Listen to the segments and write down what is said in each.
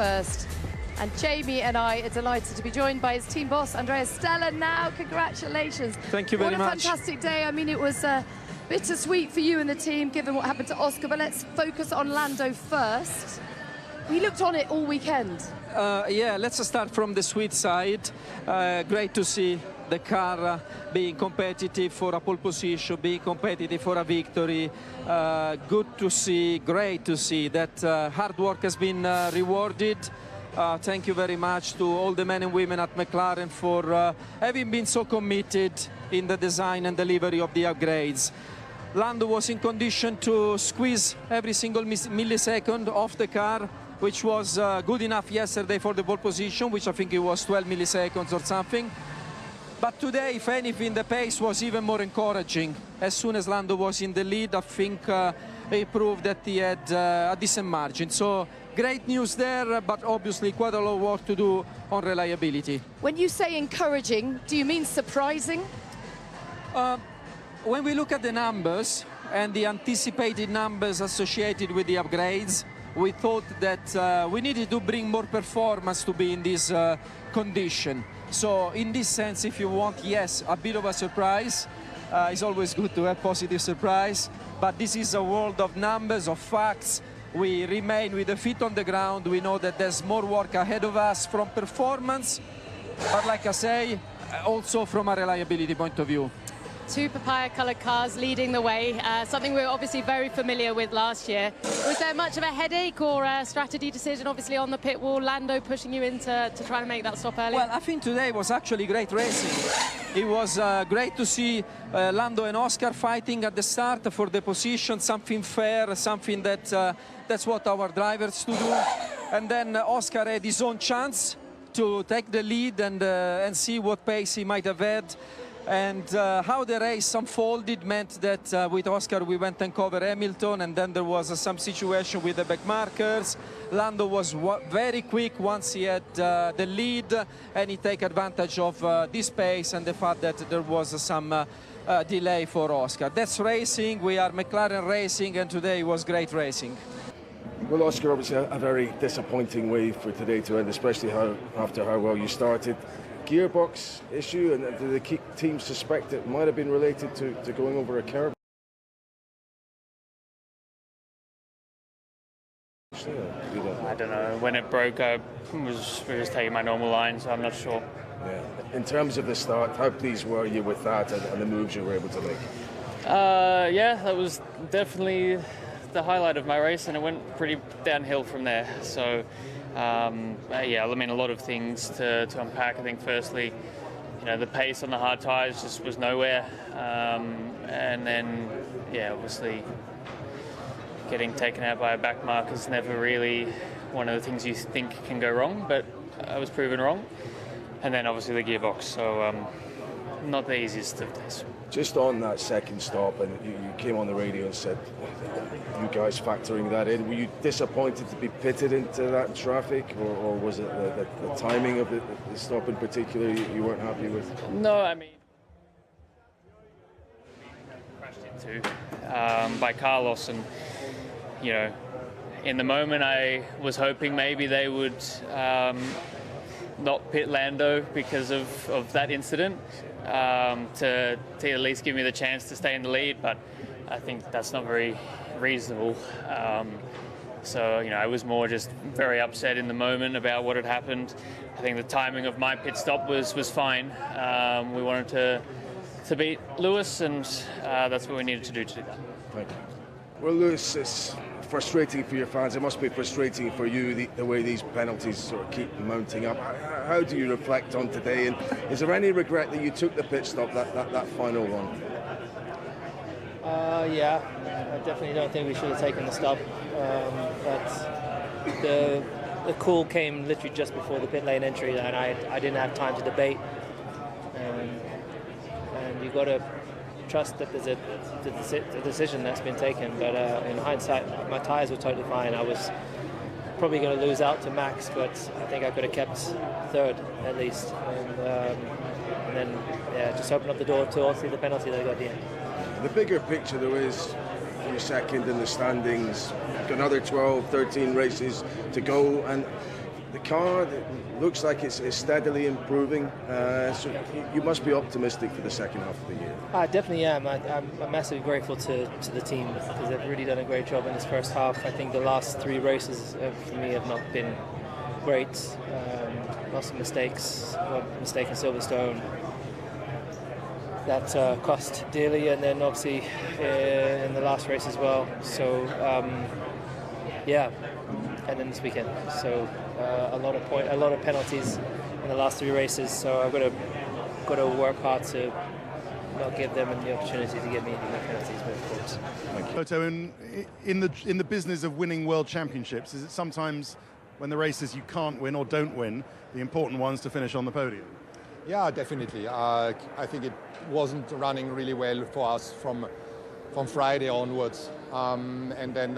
first. And Jamie and I are delighted to be joined by his team boss, Andrea Stella. Now, congratulations. Thank you very much. What a fantastic day. I mean, it was bittersweet for you and the team, given what happened to Oscar. But let's focus on Lando first. He looked on it all weekend. Yeah, let's start from the sweet side. Great to see the car being competitive for a pole position, being competitive for a victory. Good to see, great to see that hard work has been rewarded. Thank you very much to all the men and women at McLaren for having been so committed in the design and delivery of the upgrades. Lando was in condition to squeeze every single millisecond off the car, which was good enough yesterday for the pole position, which I think it was 12 milliseconds or something. But today, if anything, the pace was even more encouraging. As soon as Lando was in the lead, I think he proved that he had a decent margin. So great news there, but obviously quite a lot of work to do on reliability. When you say encouraging, do you mean surprising? When we look at the numbers and the anticipated numbers associated with the upgrades, we thought that we needed to bring more performance to be in this condition. So in this sense, if you want, yes, a bit of a surprise. It's always good to have positive surprise, but this is a world of numbers, of facts. We remain with the feet on the ground. We know that there's more work ahead of us from performance, but like I say, also from a reliability point of view. Two papaya-coloured cars leading the way, something we were obviously very familiar with last year. Was there much of a headache or a strategy decision, obviously, on the pit wall, Lando pushing you to try to make that stop early? Well, I think today was actually great racing. It was great to see Lando and Oscar fighting at the start for the position, something fair, something that that's what our drivers to do. And then Oscar had his own chance to take the lead and see what pace he might have had. And how the race unfolded meant that with Oscar we went and covered Hamilton, and then there was some situation with the back markers. Lando was very quick once he had the lead, and he took advantage of this pace and the fact that there was some delay for Oscar. That's racing. We are McLaren racing, and today was great racing. Well, Oscar, obviously a very disappointing way for today to end, especially after how well you started. Gearbox issue, and do the team suspect it might have been related to going over a curb? I don't know. When it broke, I was just taking my normal line, so I'm not sure. Yeah. In terms of the start, how pleased were you with that and the moves you were able to make? Yeah, that was definitely the highlight of my race, and it went pretty downhill from there. So. Yeah, I mean, a lot of things to unpack. I think firstly, you know, the pace on the hard tyres just was nowhere, and then, yeah, obviously getting taken out by a back marker is never really one of the things you think can go wrong, but I was proven wrong. And then obviously the gearbox, so not the easiest of days. Just on that second stop, and you came on the radio and said, you guys factoring that in, were you disappointed to be pitted into that traffic, or was it the timing of the stop in particular you weren't happy with? No, I mean, crashed into by Carlos, and you know, in the moment I was hoping maybe they would not pit Lando because of that incident, to at least give me the chance to stay in the lead, but I think that's not very reasonable. So, you know, I was more just very upset in the moment about what had happened. I think the timing of my pit stop was fine. We wanted to beat Lewis, and that's what we needed to do to do that. Thank you. Well, Lewis, it's frustrating for your fans. It must be frustrating for you, the way these penalties sort of keep mounting up. How do you reflect on today? And is there any regret that you took the pit stop, that final one? Yeah, I definitely don't think we should have taken the stop. But the call came literally just before the pit lane entry, and I didn't have time to debate. And you've got to trust that there's a decision that's been taken. But in hindsight, my tyres were totally fine. I was probably going to lose out to Max, but I think I could have kept third at least. And then, yeah, just open up the door to obviously the penalty that I got at the end. The bigger picture, though, is you're second in the standings. You've got another 12, 13 races to go, and the car looks like it's steadily improving, so you must be optimistic for the second half of the year. I definitely am. I'm massively grateful to the team because they've really done a great job in this first half. I think the last 3 races for me have not been great. Lots of mistakes, mistake in Silverstone that cost dearly, and then obviously in the last race as well. So and then this weekend. So a lot of penalties in the last 3 races. So I've got to work hard to not give them the opportunity to get me any more penalties. But of course, Toto, in the business of winning world championships, is it sometimes when the races you can't win or don't win, the important ones to finish on the podium? Yeah, definitely. I think it wasn't running really well for us from Friday onwards, and then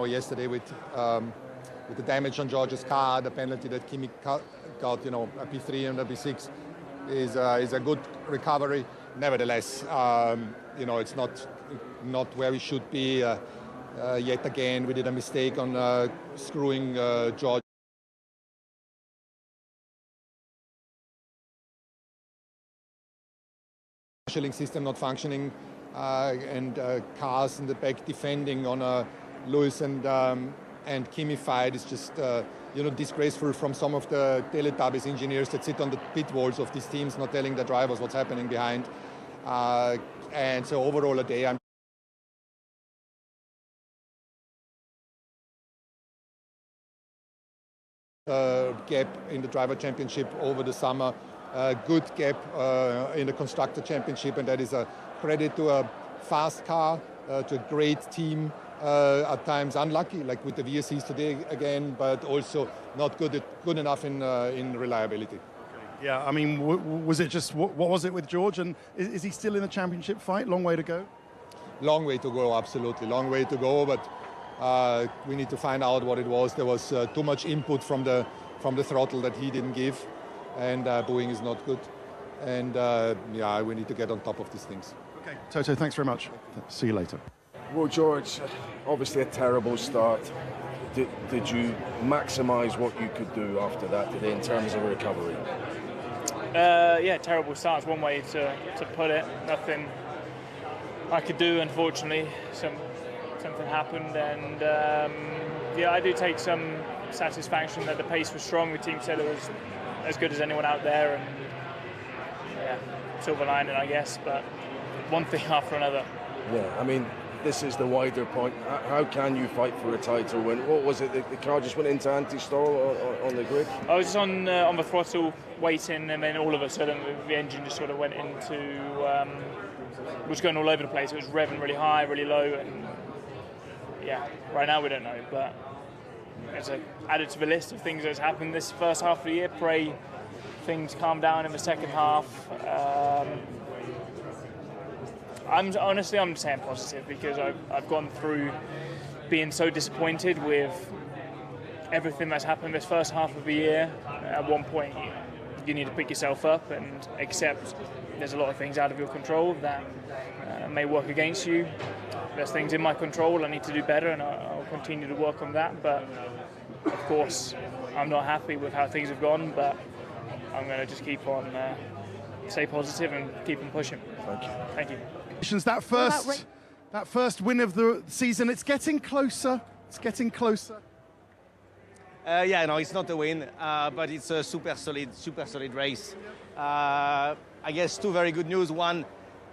yesterday with the damage on George's car, the penalty that Kimi got, a P3 and a P6 is a good recovery. Nevertheless, it's not where we should be. Yet again, we did a mistake on screwing George. Marshalling system not functioning, and cars in the back defending on Lewis and Kimi fight is just disgraceful from some of the Teletubbies engineers that sit on the pit walls of these teams, not telling the drivers what's happening behind. And so overall a day, I'm gap in the driver championship over the summer, good gap in the constructor championship, and that is a credit to a fast car, to a great team, at times unlucky, like with the VSCs today again, but also not good enough in reliability. Yeah, I mean, was it just, what was it with George, and is he still in the championship fight? Long way to go? Long way to go, absolutely. Long way to go, but we need to find out what it was. There was too much input from the throttle that he didn't give, and Boeing is not good. And we need to get on top of these things. Okay, Toto, thanks very much. See you later. Well, George, obviously a terrible start. Did you maximise what you could do after that today in terms of recovery? Terrible start is one way to put it. Nothing I could do, unfortunately. Something happened, and I do take some satisfaction that the pace was strong. The team said it was as good as anyone out there, and silver lining, I guess, but one thing after another. Yeah, I mean, this is the wider point. How can you fight for a title when, what was it, the car just went into anti-stall on the grid? I was just on the throttle waiting, and then all of a sudden the engine just sort of went into, was going all over the place. It was revving really high, really low, and right now we don't know, but it's added to the list of things that's happened this first half of the year. Pray things calm down in the second half. I'm staying positive because I've gone through being so disappointed with everything that's happened this first half of the year. At one point, you need to pick yourself up and accept there's a lot of things out of your control that may work against you. There's things in my control I need to do better, and I'll continue to work on that. But of course, I'm not happy with how things have gone, but I'm going to just keep on stay positive and keep on pushing. Thank you. That first win of the season, it's getting closer. It's getting closer. It's not a win, but it's a super solid race. I guess 2 very good news. One,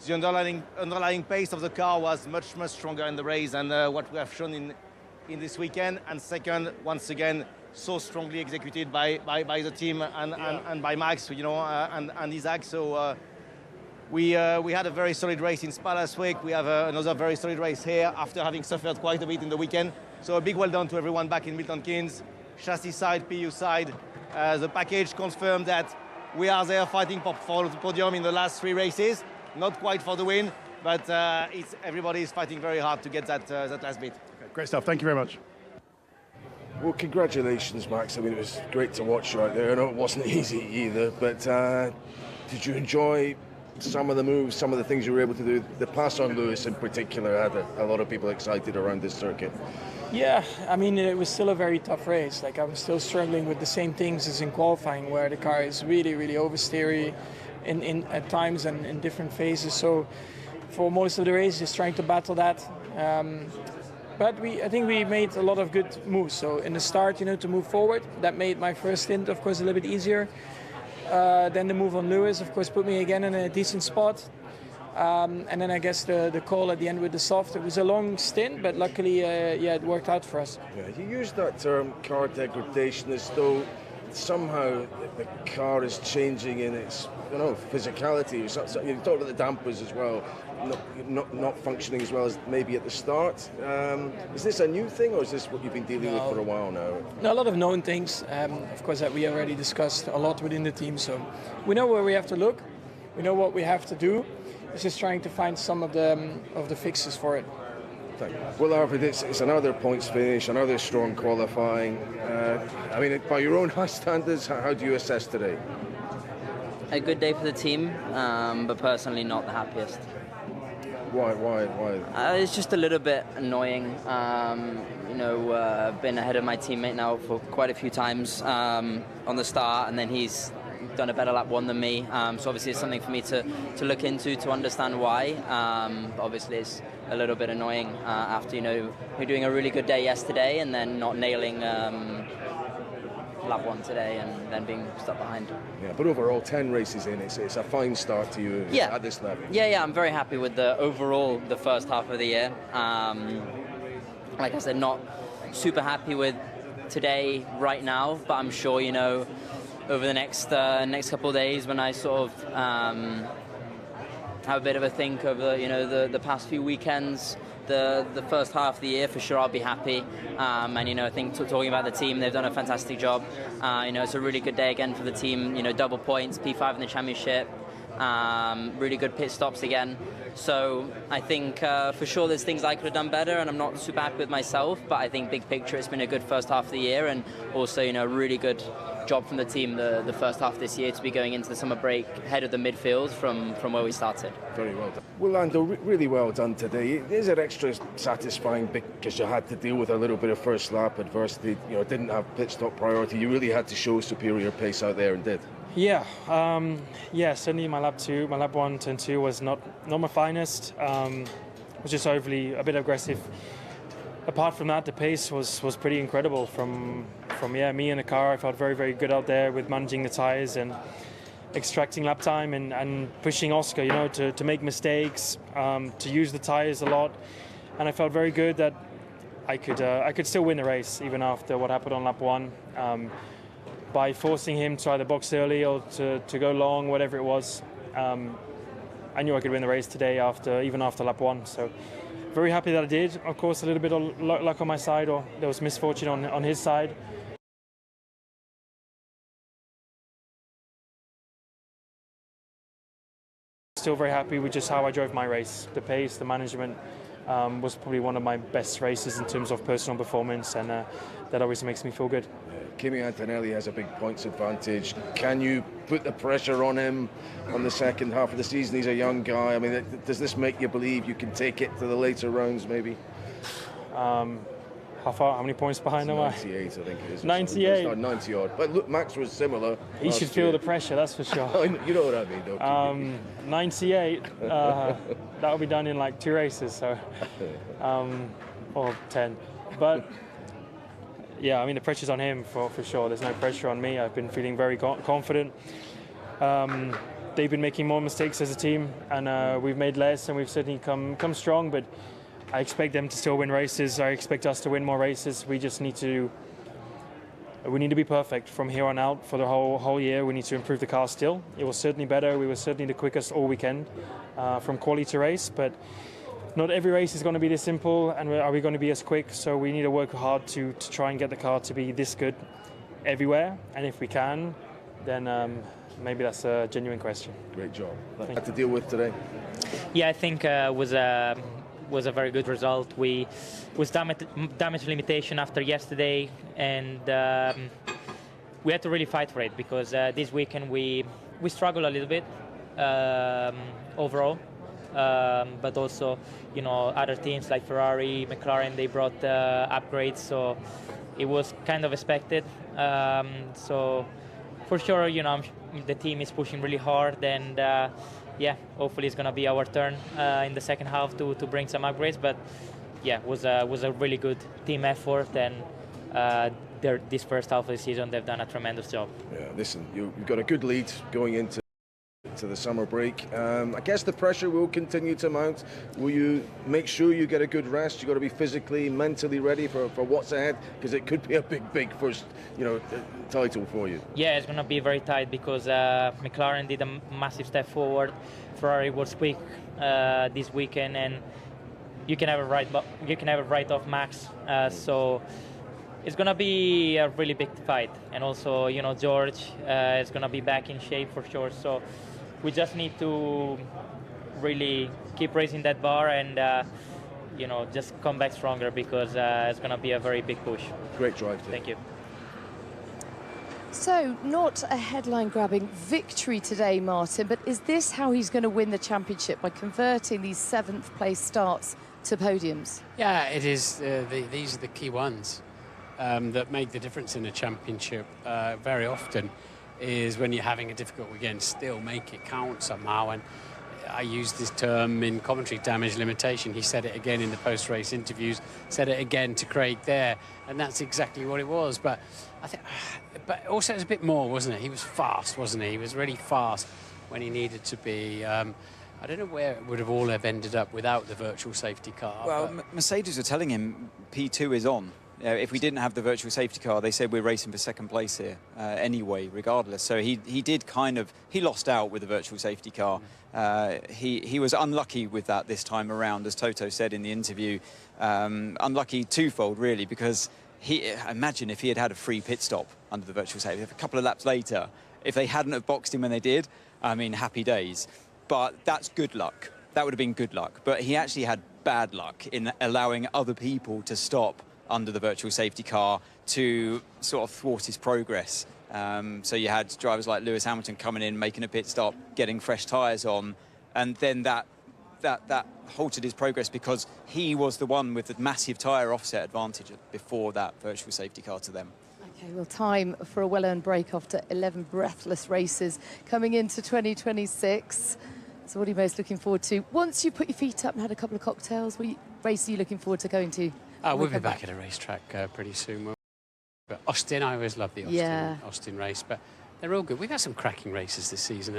the underlying pace of the car was much stronger in the race than what we have shown in this weekend. And second, once again, so strongly executed by the team and by Max, and Isaac. So we had a very solid race in Spa last week. We have another very solid race here after having suffered quite a bit in the weekend. So a big well done to everyone back in Milton Keynes, chassis side, PU side. The package confirmed that we are there fighting for the podium in the last 3 races. Not quite for the win, but everybody is fighting very hard to get that last bit. Okay, great stuff. Thank you very much. Well, congratulations, Max. I mean, it was great to watch you out there. I know it wasn't easy either, but did you enjoy some of the moves, some of the things you were able to do? The pass on Lewis in particular had a lot of people excited around this circuit. Yeah, I mean, it was still a very tough race. Like, I'm still struggling with the same things as in qualifying, where the car is really, really oversteery in at times and in different phases. So for most of the race, just trying to battle that. But I think we made a lot of good moves. So in the start, to move forward, that made my first stint, of course, a little bit easier. Then the move on Lewis, of course, put me again in a decent spot. And then I guess the call at the end with the soft, it was a long stint, but luckily, it worked out for us. Yeah, you used that term, car degradation, as though somehow the car is changing in its, physicality. You talked about the dampers as well, not functioning as well as maybe at the start. Is this a new thing, or is this what you've been dealing with for a while now? No, a lot of known things, of course, that we already discussed a lot within the team. So we know where we have to look, we know what we have to do. It's just trying to find some of the fixes for it. Well, Arvid, it's another points finish, another strong qualifying. By your own high standards, how do you assess today? A good day for the team, but personally not the happiest. Why? It's just a little bit annoying. I've been ahead of my teammate now for quite a few times on the start, and then he's done a better lap one than me. So obviously it's something for me to look into to understand why. But obviously it's a little bit annoying after, we're doing a really good day yesterday and then not nailing lap one today and then being stuck behind. Yeah, but overall 10 races in, it's a fine start to you at this level. Yeah, I'm very happy with the first half of the year. Like I said, not super happy with today right now, but I'm sure, over the next couple of days, when I sort of have a bit of a think over the past few weekends, the first half of the year, for sure I'll be happy. And I think talking about the team, they've done a fantastic job. It's a really good day again for the team. Double points, P5 in the championship, really good pit stops again. So I think for sure there's things I could have done better, and I'm not super happy with myself, but I think big picture it's been a good first half of the year, and also a really good job from the team the first half of this year to be going into the summer break ahead of the midfield from where we started. Very well done. Well, Lando, really well done today. Is it extra satisfying because you had to deal with a little bit of first lap adversity, didn't have pit stop priority, you really had to show superior pace out there and did? Yeah, certainly my lap 1, turn 2 was not my finest. Was just overly a bit aggressive. Apart from that, the pace was pretty incredible from me in the car. I felt very, very good out there with managing the tyres and extracting lap time and pushing Oscar, to make mistakes, to use the tyres a lot. And I felt very good that I could still win the race even after what happened on lap 1. By forcing him to either box early or to go long, whatever it was, I knew I could win the race today even after lap 1. So very happy that I did. Of course, a little bit of luck on my side, or there was misfortune on his side. Still very happy with just how I drove my race. The pace, the management was probably one of my best races in terms of personal performance, and that always makes me feel good. Kimi Antonelli has a big points advantage. Can you put the pressure on him on the second half of the season? He's a young guy. Does this make you believe you can take it to the later rounds, maybe? How far? How many points behind am I? 98, I think it is. 98? 90 odd. But look, Max was similar. He should feel the pressure, that's for sure. You know what I mean, don't you? 98, that'll be done in like 2 races, so, or 10. But yeah, the pressure's on him for sure. There's no pressure on me. I've been feeling very confident. They've been making more mistakes as a team, and we've made less, and we've certainly come strong, but I expect them to still win races. I expect us to win more races. We just need to be perfect from here on out for the whole year. We need to improve the car still. It was certainly better. We were certainly the quickest all weekend from quali to race, but not every race is going to be this simple, and are we going to be as quick? So we need to work hard to try and get the car to be this good everywhere, and if we can, then maybe that's a genuine question. Great job. Had to deal with today? Yeah, I think was a very good result. We was damage limitation after yesterday, and we had to really fight for it, because this weekend we struggled a little bit overall. but also, you know, other teams like Ferrari, McLaren, they brought upgrades, so it was kind of expected. So for sure, you know, the team is pushing really hard, and yeah, hopefully it's going to be our turn in the second half to bring some upgrades. But yeah, was a really good team effort, and this first half of the season they've done a tremendous job. Yeah, listen, you've got a good lead going into the summer break. I guess the pressure will continue to mount. Will you make sure you get a good rest? You've got to be physically, mentally ready for what's ahead, because it could be a big first, you know, title for you. Yeah, it's going to be very tight because McLaren did a massive step forward. Ferrari was quick this weekend, and you can have a write off Max. So it's going to be a really big fight. And also, you know, George is going to be back in shape for sure. So we just need to really keep raising that bar and, you know, just come back stronger, because it's going to be a very big push. Great drive, Tim. Thank you. So, not a headline-grabbing victory today, Martin, but is this how he's going to win the championship, by converting these 7th-place starts to podiums? Yeah, it is. These are the key ones that make the difference in a championship very often, is when you're having a difficult weekend, still make it count somehow. And I used this term in commentary, damage limitation. He said it again in the post-race interviews, said it again to Craig there, and that's exactly what it was. But I think, but also it was a bit more, wasn't it? He was fast, wasn't he? He was really fast when he needed to be. I don't know where it would have all have ended up without the virtual safety car. Well, Mercedes were telling him P2 is on. If we didn't have the virtual safety car, they said we're racing for 2nd place here anyway, regardless. So he did he lost out with the virtual safety car. He was unlucky with that this time around, as Toto said in the interview. Unlucky twofold, really, because imagine if he had had a free pit stop under the virtual safety. A couple of laps later, if they hadn't have boxed him when they did, I mean, happy days. But that's good luck. That would have been good luck. But he actually had bad luck in allowing other people to stop under the virtual safety car to sort of thwart his progress. So you had drivers like Lewis Hamilton coming in, making a pit stop, getting fresh tyres on, and then that halted his progress because he was the one with the massive tyre offset advantage before that virtual safety car to them. Okay, well, time for a well-earned break after 11 breathless races coming into 2026. So what are you most looking forward to? Once you put your feet up and had a couple of cocktails, what race are you looking forward to going to? We'll be back at a racetrack pretty soon. But Austin, I always love the Austin race, but they're all good. We've had some cracking races this season,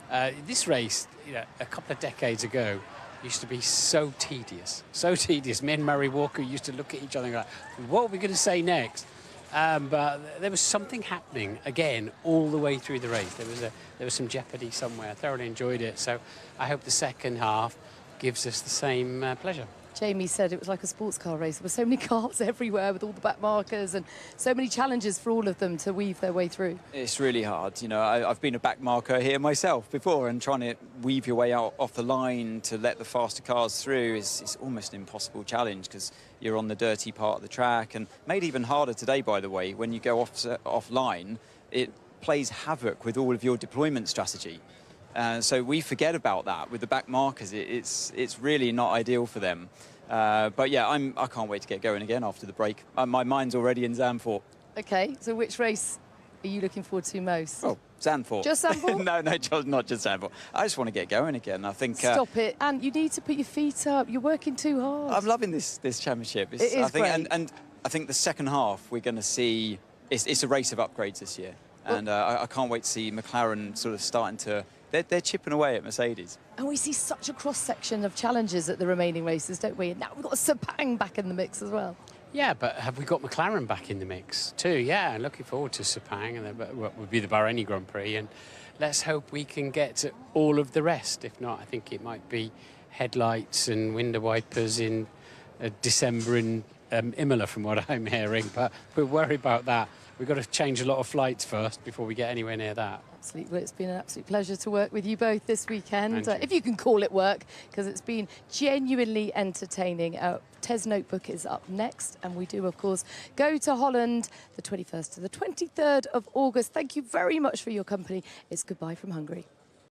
and this race, you know, a couple of decades ago, used to be so tedious. So tedious. Me and Murray Walker used to look at each other and go, what are we going to say next? But there was something happening again all the way through the race. There was some jeopardy somewhere. I thoroughly enjoyed it. So I hope the second half gives us the same pleasure. Jamie said it was like a sports car race. There were so many cars everywhere with all the back markers and so many challenges for all of them to weave their way through. It's really hard. You know, I've been a back marker here myself before, and trying to weave your way out off the line to let the faster cars through is almost an impossible challenge, because you're on the dirty part of the track, and made even harder today, by the way, when you go offline, it plays havoc with all of your deployment strategy. So we forget about that with the back markers. It's really not ideal for them. But yeah, I can't wait to get going again after the break. My mind's already in Zandvoort. Okay, so which race are you looking forward to most? Oh, Zandvoort. Just Zandvoort? No, not just Zandvoort. I just want to get going again. I think. Stop it! And you need to put your feet up. You're working too hard. I'm loving this championship. It is great. And I think the second half we're going to see. It's a race of upgrades this year, and I can't wait to see McLaren sort of starting to. They're chipping away at Mercedes. And we see such a cross-section of challenges at the remaining races, don't we? And now we've got Sepang back in the mix as well. Yeah, but have we got McLaren back in the mix too? Yeah, and looking forward to Sepang, and what would be the Bahraini Grand Prix. And let's hope we can get to all of the rest. If not, I think it might be headlights and window wipers in December in Imola, from what I'm hearing. But we'll worry about that. We've got to change a lot of flights first before we get anywhere near that. Absolutely. Well, it's been an absolute pleasure to work with you both this weekend, if you can call it work, because it's been genuinely entertaining. Tez Notebook is up next, and we do, of course, go to Holland the 21st to the 23rd of August. Thank you very much for your company. It's goodbye from Hungary.